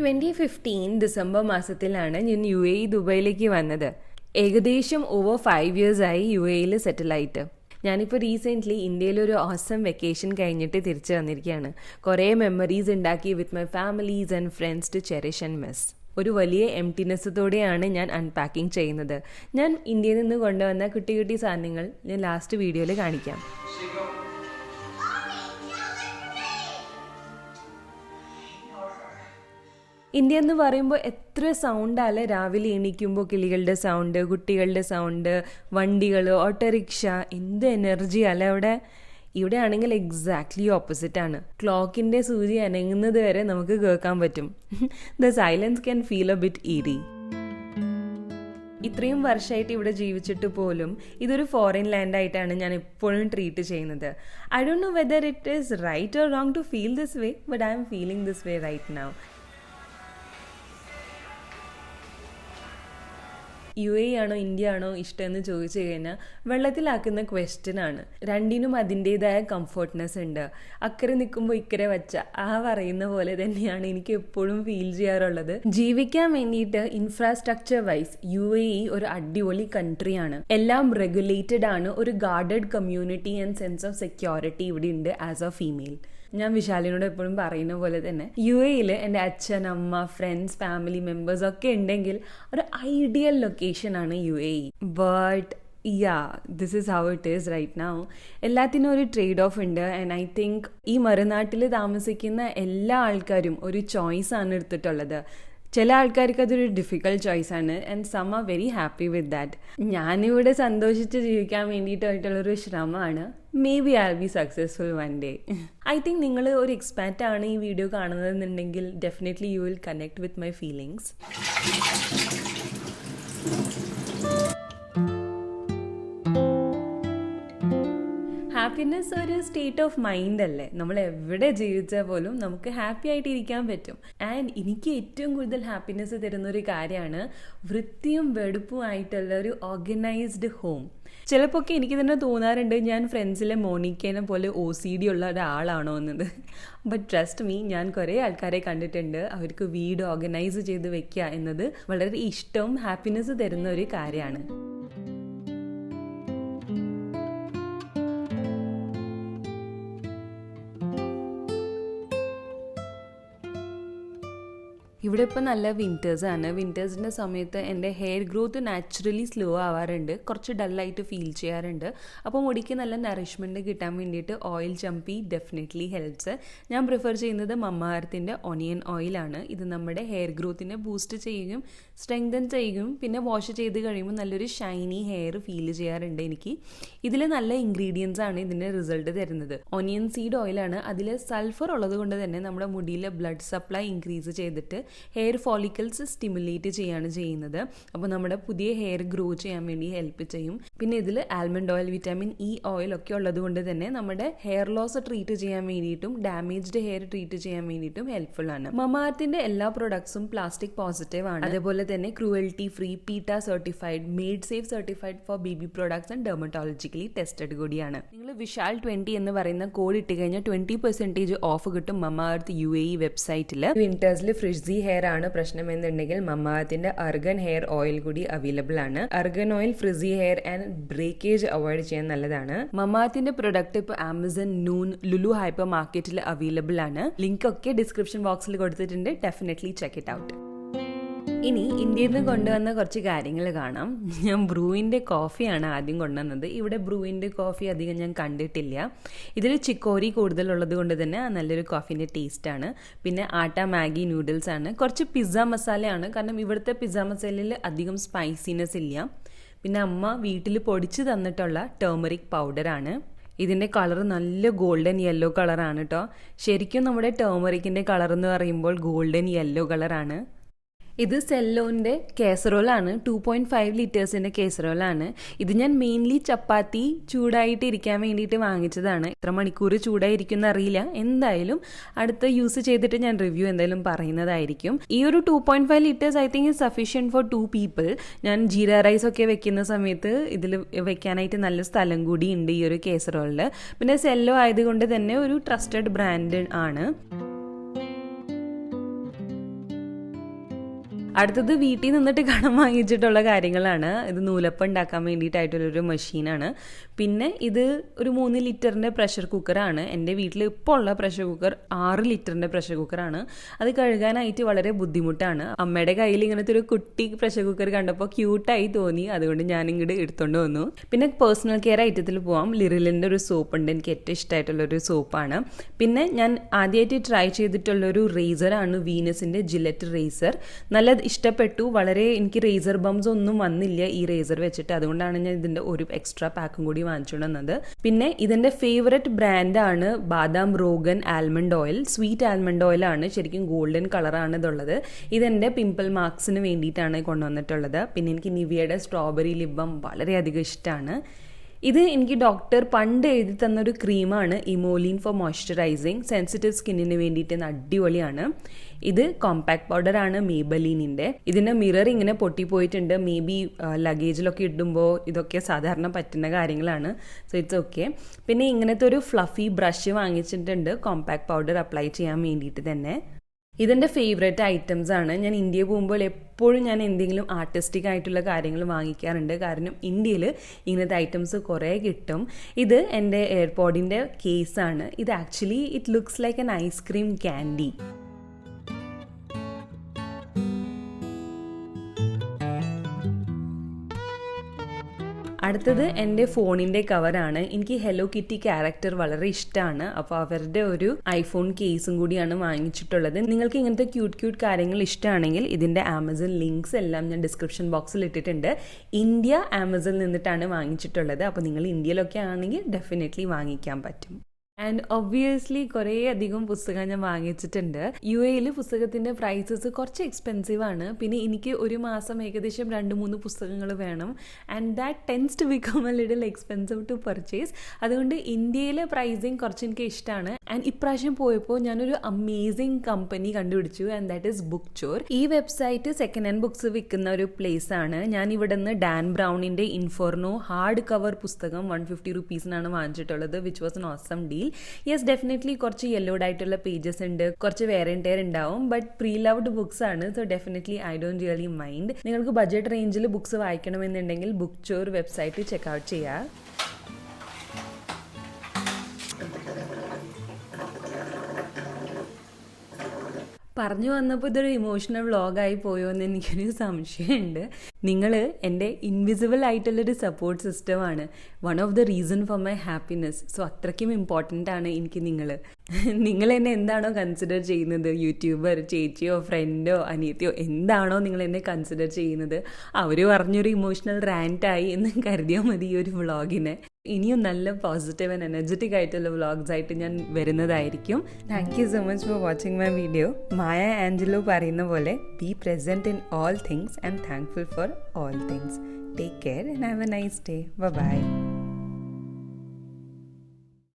2015 December മാസത്തിലാണ് ഞാൻ ദുബൈയിലേക്ക് വന്നത്. ഏകദേശം ഓവർ 5 years ആയി യിൽ സെറ്റിലായിട്ട്. ഞാനിപ്പോൾ റീസെൻ്റ്ലി ഇന്ത്യയിലൊരു ഓസം വെക്കേഷൻ കഴിഞ്ഞിട്ട് തിരിച്ചു വന്നിരിക്കുകയാണ്. കുറേ മെമ്മറീസ് ഉണ്ടാക്കി with my families and friends to cherish and miss. ഒരു വലിയ എംപ്റ്റിനെസ്സത്തോടെയാണ് ഞാൻ അൺപാക്കിംഗ് ചെയ്യുന്നത്. ഞാൻ ഇന്ത്യയിൽ നിന്ന് കൊണ്ടുവന്ന കുട്ടി കുട്ടി സാധനങ്ങൾ ഞാൻ ലാസ്റ്റ് വീഡിയോയിൽ കാണിക്കാം. ഇന്ത്യ എന്ന് പറയുമ്പോൾ എത്ര സൗണ്ടല്ലേ, രാവിലെ എണീക്കുമ്പോൾ കിളികളുടെ സൗണ്ട്, കുട്ടികളുടെ സൗണ്ട്, വണ്ടികൾ, ഓട്ടോറിക്ഷ, എന്ത് എനർജി അല്ലേ അവിടെ. ഇവിടെ ആണെങ്കിൽ എക്സാക്ട്ലി ഓപ്പോസിറ്റാണ്. ക്ലോക്കിൻ്റെ സൂചി അനങ്ങുന്നത് വരെ നമുക്ക് കേൾക്കാൻ പറ്റും. The silence can feel A bit eerie. ഇത്രയും വർഷമായിട്ട് ഇവിടെ ജീവിച്ചിട്ട് പോലും ഇതൊരു ഫോറിൻ ലാൻഡ് ആയിട്ടാണ് ഞാൻ എപ്പോഴും ട്രീറ്റ് ചെയ്യുന്നത്. I don't know whether it is right or wrong to feel this way, but I am feeling this way right now. ആണോ ഇന്ത്യ ആണോ ഇഷ്ടമെന്ന് ചോദിച്ചു കഴിഞ്ഞാൽ വെള്ളത്തിലാക്കുന്ന ക്വസ്റ്റ്യൻ ആണ്. രണ്ടിനും അതിൻ്റെതായ കംഫർട്ട്നെസ് ഉണ്ട്. അക്കരെ നിൽക്കുമ്പോൾ ഇക്കരെ വച്ച പറയുന്ന പോലെ തന്നെയാണ് എനിക്ക് എപ്പോഴും ഫീൽ ചെയ്യാറുള്ളത്. ജീവിക്കാൻ വേണ്ടിയിട്ട് ഇൻഫ്രാസ്ട്രക്ചർ വൈസ് ഒരു അടിപൊളി കൺട്രിയാണ്. എല്ലാം റെഗുലേറ്റഡ് ആണ്. ഒരു guarded community and sense of security ഇവിടെ ഉണ്ട് ആസ് എ ഫീമെയിൽ. ഞാൻ വിശാലിനോട് എപ്പോഴും പറയുന്ന പോലെ തന്നെ യിൽ എൻ്റെ അച്ഛൻ, അമ്മ, ഫ്രണ്ട്സ്, ഫാമിലി മെമ്പേഴ്സ് ഒക്കെ ഉണ്ടെങ്കിൽ ഒരു ഐഡിയൽ ലൊക്കേഷനാണ് but this is how it is right now. എല്ലാത്തിനും ഒരു ട്രേഡ് ഓഫ് ഉണ്ട്. ആൻഡ് ഐ തിങ്ക് ഈ മറുനാട്ടിൽ താമസിക്കുന്ന എല്ലാ ആൾക്കാരും ഒരു ചോയ്സാണ് എടുത്തിട്ടുള്ളത്. ചില ആൾക്കാർക്ക് അതൊരു ഡിഫിക്കൽട്ട് ചോയ്സാണ് and some are very happy with that. ഞാനിവിടെ സന്തോഷിച്ച് ജീവിക്കാൻ വേണ്ടിയിട്ടായിട്ടുള്ളൊരു ശ്രമമാണ്. Maybe I will be successful one day. I think നിങ്ങൾ ഒരു എക്സ്പാറ്റ് ആണ് ഈ വീഡിയോ കാണുന്നതെന്നുണ്ടെങ്കിൽ definitely you will connect with my feelings. Happiness ഒരു സ്റ്റേറ്റ് ഓഫ് മൈൻഡ് അല്ലേ. നമ്മൾ എവിടെ ജീവിച്ചാൽ പോലും നമുക്ക് ഹാപ്പി ആയിട്ട് ഇരിക്കാൻ പറ്റും. ആൻഡ് എനിക്ക് ഏറ്റവും കൂടുതൽ ഹാപ്പിനെസ് തരുന്ന ഒരു കാര്യമാണ് വൃത്തിയും വെടുപ്പും ആയിട്ടുള്ള ഒരു ഓർഗനൈസ്ഡ് ഹോം. ചിലപ്പോൾ ഒക്കെ എനിക്ക് തന്നെ തോന്നാറുണ്ട് ഞാൻ ഫ്രണ്ട്സിലെ മോണിക്കേനെ പോലെ OCD ഉള്ള ഒരാളാണോ എന്നത്. ബട്ട് ട്രസ്റ്റ് മീ, ഞാൻ കുറേ ആൾക്കാരെ കണ്ടിട്ടുണ്ട് അവർക്ക് വീട് ഓർഗനൈസ് ചെയ്ത് വെക്കുക എന്നത് വളരെ ഇഷ്ടവും ഹാപ്പിനെസ് തരുന്ന ഒരു കാര്യമാണ്. ഇവിടെ ഇപ്പോൾ നല്ല വിൻറ്റേഴ്സാണ്. വിൻറ്റേഴ്സിൻ്റെ സമയത്ത് എൻ്റെ ഹെയർ ഗ്രോത്ത് നാച്ചുറലി സ്ലോ ആവാറുണ്ട്, കുറച്ച് ഡല്ലായിട്ട് ഫീൽ ചെയ്യാറുണ്ട്. അപ്പോൾ മുടിക്ക് നല്ല നറിഷ്മെൻറ്റ് കിട്ടാൻ വേണ്ടിയിട്ട് ഓയിൽ ചമ്പി ഡെഫിനറ്റ്ലി ഹെൽപ്സ്. ഞാൻ പ്രിഫർ ചെയ്യുന്നത് മമാഅർത്തിൻ്റെ ഒണിയൻ ഓയിലാണ്. ഇത് നമ്മുടെ ഹെയർ ഗ്രോത്തിനെ ബൂസ്റ്റ് ചെയ്യുകയും സ്ട്രെങ്തൻ ചെയ്യുകയും പിന്നെ വാഷ് ചെയ്ത് കഴിയുമ്പോൾ നല്ലൊരു ഷൈനി ഹെയർ ഫീൽ ചെയ്യാറുണ്ട് എനിക്ക്. ഇതിൽ നല്ല ഇൻഗ്രീഡിയൻസ് ആണ് ഇതിൻ്റെ റിസൾട്ട് തരുന്നത്. ഒണിയൻ സീഡ് ഓയിലാണ്. അതിൽ സൾഫർ ഉള്ളത് കൊണ്ട് തന്നെ നമ്മുടെ മുടിയിലെ ബ്ലഡ് സപ്ലൈ ഇൻക്രീസ് ചെയ്തിട്ട് ഹെയർ ഫോളിക്കിൾസ് സ്റ്റിമുലേറ്റ് ചെയ്യാണ് ചെയ്യുന്നത്. അപ്പോൾ നമ്മുടെ പുതിയ ഹെയർ ഗ്രോ ചെയ്യാൻ വേണ്ടി ഹെൽപ്പ് ചെയ്യും. പിന്നെ ഇതിൽ almond oil, vitamin E oil ഒക്കെ ഉള്ളത് കൊണ്ട് തന്നെ നമ്മുടെ ഹെയർ ലോസ് ട്രീറ്റ് ചെയ്യാൻ വേണ്ടിയിട്ടും ഡാമേജ്ഡ് ഹെയർ ട്രീറ്റ് ചെയ്യാൻ വേണ്ടിയിട്ടും ഹെൽപ്ഫുൾ ആണ്. മമാഅർത്തിന്റെ എല്ലാ പ്രൊഡക്ട്സും പ്ലാസ്റ്റിക് പോസിറ്റീവ് ആണ്. അതേപോലെ തന്നെ cruelty free, pitta certified, made safe certified four baby products and dermatologically tested കൂടിയാണ്. നിങ്ങൾ വിശാൽ 20 എന്ന് പറയുന്ന കോഡ് ഇട്ട് കഴിഞ്ഞാൽ 20% ഓഫ് കിട്ടും മമാഅർത്ത് വെബ്സൈറ്റിൽ. വിന്റേഴ്സിൽ ഫ്രിഡ്ജി ഹെയർ ആണ് പ്രശ്നം എന്നുണ്ടെങ്കിൽ മമാഅർത്തിന്റെ അർഗൻ ഹെയർ ഓയിൽ കൂടി അവൈലബിൾ ആണ്. Argan oil frizzy hair and breakage avoid ചെയ്യാൻ നല്ലതാണ്. മമാഅർത്തിന്റെ പ്രൊഡക്റ്റ് ഇപ്പോൾ ആമസോൺ, നൂൺ, ലുലു ഹൈപ്പർ മാർക്കറ്റിൽ അവൈലബിൾ ആണ്. ലിങ്ക് ഒക്കെ ഡിസ്ക്രിപ്ഷൻ ബോക്സിൽ കൊടുത്തിട്ടുണ്ട്. Definitely check it out. ഇനി ഇന്ത്യയിൽ നിന്ന് കൊണ്ടുവന്ന കുറച്ച് കാര്യങ്ങൾ കാണാം. ഞാൻ ബ്രൂവിൻ്റെ കോഫിയാണ് ആദ്യം കൊണ്ടുവന്നത്. ഇവിടെ ബ്രൂവിൻ്റെ കോഫി അധികം ഞാൻ കണ്ടിട്ടില്ല. ഇതിൽ ചിക്കോരി കൂടുതലുള്ളത് കൊണ്ട് തന്നെ നല്ലൊരു കോഫീൻ്റെ ടേസ്റ്റാണ്. പിന്നെ ആട്ട, മാഗി നൂഡിൽസ് ആണ്. കുറച്ച് പിസ്സ മസാലയാണ്, കാരണം ഇവിടുത്തെ പിസ്സ മസാലയിൽ അധികം സ്പൈസിനെസ് ഇല്ല. പിന്നെ അമ്മ വീട്ടിൽ പൊടിച്ച് തന്നിട്ടുള്ള ടേമറിക് പൗഡറാണ്. ഇതിൻ്റെ കളർ നല്ല ഗോൾഡൻ യെല്ലോ കളറാണ് കേട്ടോ. ശരിക്കും നമ്മുടെ ടേമറിക്കിൻ്റെ കളർ എന്ന് പറയുമ്പോൾ ഗോൾഡൻ യെല്ലോ കളറാണ്. ഇത് സെല്ലോൻ്റെ കേസറോളാണ്. 2.5 ലിറ്റേഴ്സിൻ്റെ കേസറോളാണ്. ഇത് ഞാൻ മെയിൻലി ചപ്പാത്തി ചൂടായിട്ട് ഇരിക്കാൻ വേണ്ടിയിട്ട് വാങ്ങിച്ചതാണ്. എത്ര മണിക്കൂർ ചൂടായിരിക്കും അറിയില്ല. എന്തായാലും അടുത്ത യൂസ് ചെയ്തിട്ട് ഞാൻ റിവ്യൂ എന്തായാലും പറയുന്നതായിരിക്കും. ഈ ഒരു 2.5 litres I think is sufficient four 2 people. ഞാൻ ജീര റൈസ് ഒക്കെ വെക്കുന്ന സമയത്ത് ഇതിൽ വെക്കാനായിട്ട് നല്ല സ്ഥലം കൂടി ഉണ്ട് ഈ ഒരു കേസറോളിൽ. പിന്നെ സെല്ലോ ആയതുകൊണ്ട് തന്നെ ഒരു ട്രസ്റ്റഡ് ബ്രാൻഡ് ആണ്. അടുത്തത് വീട്ടിൽ നിന്നിട്ട് കടം വാങ്ങിച്ചിട്ടുള്ള കാര്യങ്ങളാണ്. ഇത് നൂലപ്പം ഉണ്ടാക്കാൻ വേണ്ടിയിട്ടായിട്ടുള്ളൊരു മെഷീനാണ്. പിന്നെ ഇത് ഒരു 3 ലിറ്ററിൻ്റെ പ്രഷർ കുക്കറാണ്. എൻ്റെ വീട്ടിൽ ഇപ്പോൾ ഉള്ള പ്രഷർ കുക്കർ 6 ലിറ്ററിൻ്റെ പ്രഷർ കുക്കറാണ്. അത് കഴുകാനായിട്ട് വളരെ ബുദ്ധിമുട്ടാണ്. അമ്മയുടെ കയ്യിൽ ഇങ്ങനത്തെ ഒരു കുട്ടി പ്രഷർ കുക്കർ കണ്ടപ്പോൾ ക്യൂട്ടായി തോന്നി, അതുകൊണ്ട് ഞാൻ ഇങ്ങോട്ട് എടുത്തുകൊണ്ട് വന്നു. പിന്നെ പേഴ്സണൽ കെയർ ഐറ്റത്തിൽ പോവാം. ലിറിലിൻ്റെ ഒരു സോപ്പ് ഉണ്ട്, എനിക്ക് ഏറ്റവും ഇഷ്ടമായിട്ടുള്ളൊരു സോപ്പാണ്. പിന്നെ ഞാൻ ആദ്യമായിട്ട് ട്രൈ ചെയ്തിട്ടുള്ളൊരു റേസറാണ് വീനസിൻ്റെ ജില്ലറ്റ് റേസർ. നല്ല ഇഷ്ടപ്പെട്ടു. വളരെ എനിക്ക് റേസർ ബംസ് ഒന്നും വന്നില്ല ഈ റേസർ വെച്ചിട്ട്, അതുകൊണ്ടാണ് ഞാൻ ഇതിൻ്റെ ഒരു എക്സ്ട്രാ പാക്കും കൂടി വാങ്ങിച്ചുകൊണ്ട് വന്നത്. പിന്നെ ഇതിൻ്റെ ഫേവററ്റ് ബ്രാൻഡാണ് Badam Rogan almond oil. Sweet almond ഓയിലാണ്, ശരിക്കും ഗോൾഡൻ കളറാണ് ഇതുള്ളത്. ഇതെൻ്റെ പിമ്പിൾ മാർക്സിന് വേണ്ടിയിട്ടാണ് കൊണ്ടുവന്നിട്ടുള്ളത്. പിന്നെ എനിക്ക് നിവിയയുടെ സ്ട്രോബെറി ലിപ് ബാം വളരെയധികം ഇഷ്ടമാണ്. ഇത് എനിക്ക് ഡോക്ടർ പണ്ട് എഴുതി തന്നൊരു ക്രീമാണ്, ഇമോലിൻ ഫോർ മോയ്സ്ചറൈസിങ്. സെൻസിറ്റീവ് സ്കിന്നിന് വേണ്ടിയിട്ട് അടിപൊളിയാണ്. ഇത് കോമ്പാക്ട് പൗഡറാണ് മേബലീനിൻ്റെ. ഇതിൻ്റെ മിറർ ഇങ്ങനെ പൊട്ടിപ്പോയിട്ടുണ്ട്. മേ ബി ലഗേജിലൊക്കെ ഇടുമ്പോൾ ഇതൊക്കെ സാധാരണ പറ്റുന്ന കാര്യങ്ങളാണ്. So it's okay. പിന്നെ ഇങ്ങനത്തെ ഒരു ഫ്ലഫി ബ്രഷ് വാങ്ങിച്ചിട്ടുണ്ട് കോമ്പാക്ട് പൗഡർ അപ്ലൈ ചെയ്യാൻ വേണ്ടിയിട്ട് തന്നെ. ഇതെൻ്റെ ഫേവറേറ്റ് ഐറ്റംസ് ആണ്. ഞാൻ ഇന്ത്യയിൽ പോകുമ്പോൾ എപ്പോഴും ഞാൻ എന്തെങ്കിലും ആർട്ടിസ്റ്റിക് ആയിട്ടുള്ള കാര്യങ്ങൾ വാങ്ങിക്കാറുണ്ട്. കാരണം ഇന്ത്യയിൽ ഇങ്ങനത്തെ ഐറ്റംസ് കുറേ കിട്ടും. ഇത് എൻ്റെ എയർപോഡിൻ്റെ കേസാണ്. ഇത് actually it looks like an ice cream candy. അടുത്തത് എൻ്റെ ഫോണിൻ്റെ കവറാണ്. എനിക്ക് ഹെലോ കിറ്റി ക്യാരക്ടർ വളരെ ഇഷ്ടമാണ്. അപ്പോൾ അവരുടെ ഒരു ഐഫോൺ കേസും കൂടിയാണ് വാങ്ങിച്ചിട്ടുള്ളത്. നിങ്ങൾക്ക് ഇങ്ങനത്തെ ക്യൂട്ട് കാര്യങ്ങൾ ഇഷ്ടമാണെങ്കിൽ ഇതിൻ്റെ ആമസോൺ ലിങ്ക്സ് എല്ലാം ഞാൻ ഡിസ്ക്രിപ്ഷൻ ബോക്സിൽ ഇട്ടിട്ടുണ്ട്. ഇന്ത്യ ആമസോണിൽ നിന്നിട്ടാണ് വാങ്ങിച്ചിട്ടുള്ളത്. അപ്പോൾ നിങ്ങൾ ഇന്ത്യയിലൊക്കെ ആണെങ്കിൽ ഡെഫിനറ്റ്ലി വാങ്ങിക്കാൻ പറ്റും. ആൻഡ് ഒബ്വിയസ്ലി കുറേ അധികം പുസ്തകം ഞാൻ വാങ്ങിച്ചിട്ടുണ്ട്. UAE പുസ്തകത്തിൻ്റെ പ്രൈസസ് കുറച്ച് എക്സ്പെൻസീവ് ആണ്. പിന്നെ എനിക്ക് ഒരു മാസം ഏകദേശം 2-3 പുസ്തകങ്ങൾ വേണം. And that tends to become a little expensive to purchase. അതുകൊണ്ട് ഇന്ത്യയിലെ പ്രൈസിങ് കുറച്ച് എനിക്ക് ഇഷ്ടമാണ്. ആൻഡ് ഇപ്രാവശ്യം പോയപ്പോൾ ഞാനൊരു അമേസിങ് കമ്പനി കണ്ടുപിടിച്ചു, ആൻഡ് ദാറ്റ് ഈസ് ബുക്ക് ചോർ. ഈ വെബ്സൈറ്റ് സെക്കൻഡ് ഹാൻഡ് ബുക്സ് വിൽക്കുന്ന ഒരു പ്ലേസ് ആണ്. ഞാൻ ഇവിടെ നിന്ന് ഡാൻ ബ്രൗണിൻ്റെ ഇൻഫോർണോ ഹാർഡ് കവർ പുസ്തകം 150 rupees വാങ്ങിച്ചിട്ടുള്ളത്, which was an awesome deal. Yes, definitely കുറച്ച് യെല്ലോഡ് ആയിട്ടുള്ള പേജസ് ഉണ്ട്, കുറച്ച് വേർ ആൻഡ് ടയർ ഉണ്ടാവും, ബട്ട് പ്രീ ലവ്ഡ് ബുക്സ് ആണ്. So definitely I don't really mind. നിങ്ങൾക്ക് ബഡ്ജറ്റ് റേഞ്ചിൽ ബുക്സ് വായിക്കണമെന്നുണ്ടെങ്കിൽ ബുക്ക് ചോർ വെബ്സൈറ്റ് ചെക്കൗട്ട് ചെയ്യാം. പറഞ്ഞു വന്നപ്പോൾ ഇതൊരു ഇമോഷണൽ വ്ളോഗായി പോയോ എന്ന് എനിക്കൊരു സംശയമുണ്ട്. നിങ്ങൾ എൻ്റെ ഇൻവിസിബിൾ ആയിട്ടുള്ളൊരു സപ്പോർട്ട് സിസ്റ്റമാണ്. One of the reason for my happiness. So അത്രയ്ക്കും ഇമ്പോർട്ടൻ്റ് ആണ് എനിക്ക് നിങ്ങൾ എന്നെ എന്താണോ കൺസിഡർ ചെയ്യുന്നത്, യൂട്യൂബർ, ചേച്ചിയോ ഫ്രണ്ടോ അനിയത്തിയോ എന്താണോ നിങ്ങൾ എന്നെ കൺസിഡർ ചെയ്യുന്നത്, അവർ പറഞ്ഞൊരു ഇമോഷണൽ റാൻറ്റായി എന്ന് കരുതിയാൽ മതി ഈ ഒരു വ്ളോഗിനെ. ഇനിയും നല്ല പോസിറ്റീവ് ആൻഡ് എനർജറ്റിക് ആയിട്ടുള്ള വ്ളോഗ്സ് ആയിട്ട് ഞാൻ വരുന്നതായിരിക്കും. Thank you so much for watching my video. Maya Angelo പറയുന്ന പോലെ B present in all things and thankful for all things. Take care and have a nice day. Bye bye.